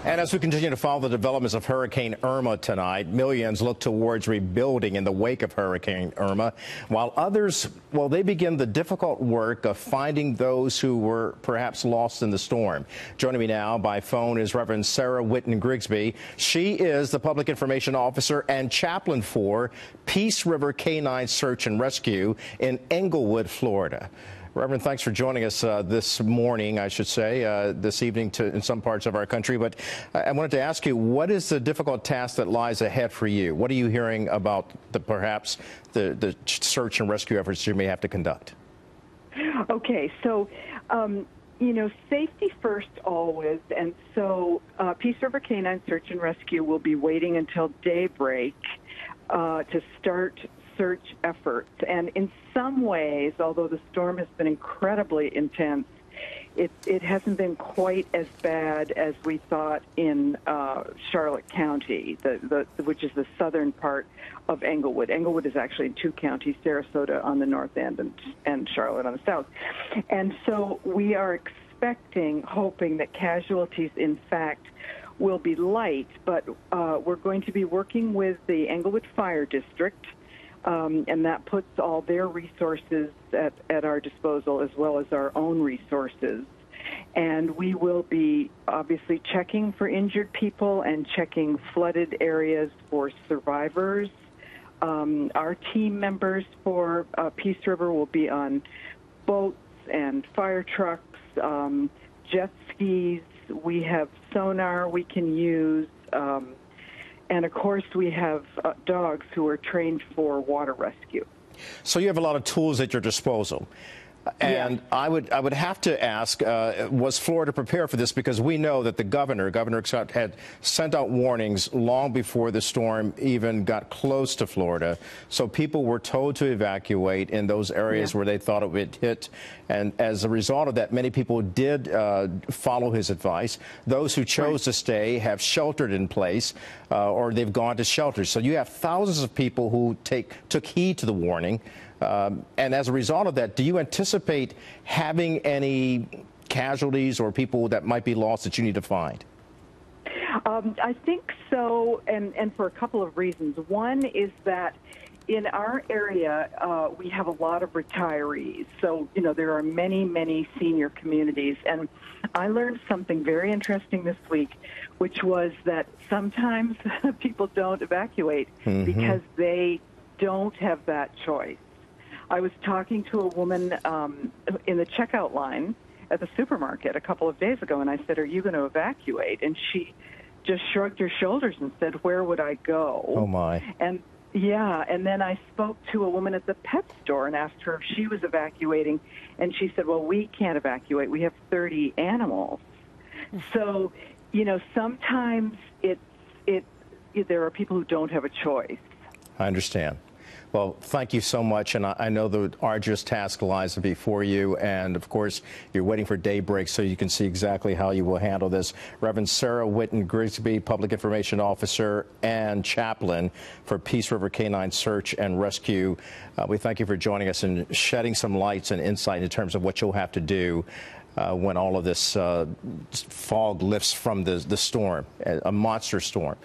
And as we continue to follow the developments of Hurricane Irma tonight, millions look towards rebuilding in the wake of Hurricane Irma, while others, well, they begin the difficult work of finding those who were perhaps lost in the storm. Joining me now by phone is Reverend Sarah Whitten-Grigsby. She is the Public Information Officer and Chaplain for Peace River Canine Search and Rescue in Englewood, Florida. Reverend, thanks for joining us this morning, I should say, this evening in some parts of our country. But I wanted to ask you, what is the difficult task that lies ahead for you? What are you hearing about perhaps the search and rescue efforts you may have to conduct? Okay, so, you know, safety first always. And so Peace River Canine Search and Rescue will be waiting until daybreak to start search efforts. And in some ways, although the storm has been incredibly intense, it hasn't been quite as bad as we thought in Charlotte County, which is the southern part of Englewood. Englewood is actually in two counties, Sarasota on the north end and Charlotte on the south. And so we are expecting, hoping that casualties, in fact, will be light, but we're going to be working with the Englewood Fire District, and that puts all their resources at our disposal as well as our own resources. And we will be obviously checking for injured people and checking flooded areas for survivors. Our team members for Peace River will be on boats and fire trucks, jet skis. We have sonar we can use. And, of course, we have dogs who are trained for water rescue. So you have a lot of tools at your disposal. And yeah. I would have to ask, was Florida prepared for this? Because we know that the Governor had sent out warnings long before the storm even got close to Florida. So people were told to evacuate in those areas where they thought it would hit. And as a result of that, many people did follow his advice. Those who chose to stay have sheltered in place or they've gone to shelters. So you have thousands of people who took heed to the warning. And as a result of that, do you anticipate having any casualties or people that might be lost that you need to find? I think so, and for a couple of reasons. One is that in our area, we have a lot of retirees. So, you know, there are many, many senior communities. And I learned something very interesting this week, which was that sometimes people don't evacuate because they don't have that choice. I was talking to a woman in the checkout line at the supermarket a couple of days ago, and I said, "Are you going to evacuate?" And she just shrugged her shoulders and said, "Where would I go?" Oh, my. And then I spoke to a woman at the pet store and asked her if she was evacuating, and she said, "Well, we can't evacuate. We have 30 animals." So, you know, sometimes there are people who don't have a choice. I understand. Well, thank you so much, and I know the arduous task lies before you, and of course, you're waiting for daybreak so you can see exactly how you will handle this. Reverend Sarah Whitten-Grigsby, Public Information Officer and Chaplain for Peace River Canine Search and Rescue. We thank you for joining us and shedding some lights and insight in terms of what you'll have to do when all of this fog lifts from the storm, a monster storm.